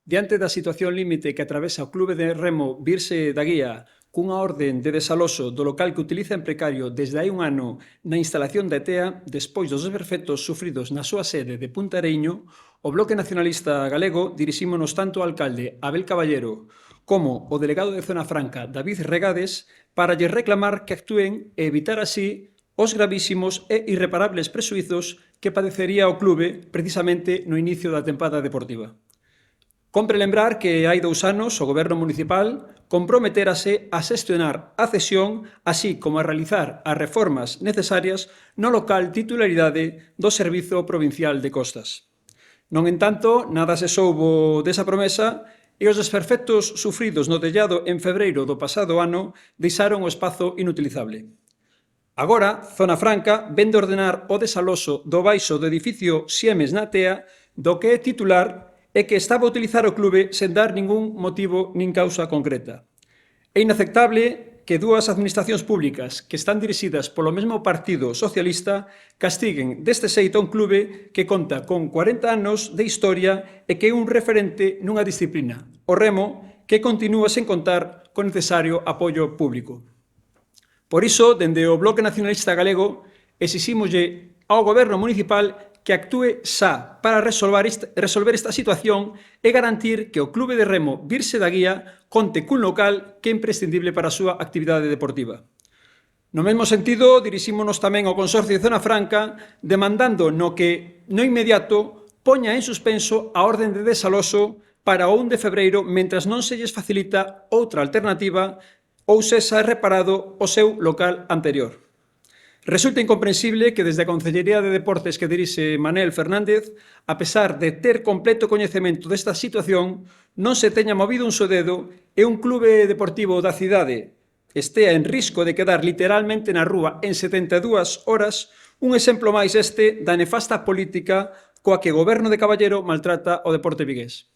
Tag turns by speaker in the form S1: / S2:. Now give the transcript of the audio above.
S1: Diante da situación límite que atravesa o Clube de Remo Virse da Guía cunha orden de desaloxo do local que utiliza en precario desde hai un ano na instalación da ETEA, despois dos desperfectos sufridos na súa sede de Punta Areiño, o Bloque Nacionalista Galego dirixímonos tanto ao alcalde Abel Caballero como o delegado de Zona Franca David Regades para lle reclamar que actúen e evitar así os gravísimos e irreparables prexuizos que padecería o clube precisamente no inicio da tempada deportiva. Compre lembrar que hai 2 anos o Goberno municipal comprometérase a xestionar a cesión, así como a realizar as reformas necesarias no local titularidade do Servizo Provincial de Costas. Non entanto, nada se soubo desa promesa e os desperfectos sufridos no tellado en febreiro do pasado ano deixaron o espazo inutilizable. Agora, Zona Franca vén de ordenar o desaloxo do baixo do edificio Siemens na Tea, do que é titular e que estaba a utilizar o clube sen dar ningún motivo nin causa concreta. É inaceptable que 2 administracións públicas que están dirixidas polo mesmo Partido Socialista castiguen deste xeito a un clube que conta con 40 anos de historia e que é un referente nunha disciplina, o remo, que continúa sen contar con necesario apoio público. Por iso, dende o Bloque Nacionalista Galego, exixímoslle ao Goberno municipal que actúe xa para resolver esta situación e garantir que o Clube de Remo Virse da Guía conte cun local que é imprescindible para a súa actividade deportiva. No mesmo sentido, dirixímonos tamén ao Consorcio de Zona Franca demandando no que, no inmediato, poña en suspenso a orden de desaloxo para o 1 de febreiro mentras non se lles facilita outra alternativa ou sexa reparado o seu local anterior. Resulta incomprensible que desde a Consellería de Deportes que dirixe Manel Fernández, a pesar de ter completo coñecemento desta situación, non se teña movido un só dedo e un clube deportivo da cidade estea en risco de quedar literalmente na rúa en 72 horas, un exemplo máis este da nefasta política coa que o Goberno de Caballero maltrata o deporte vigués.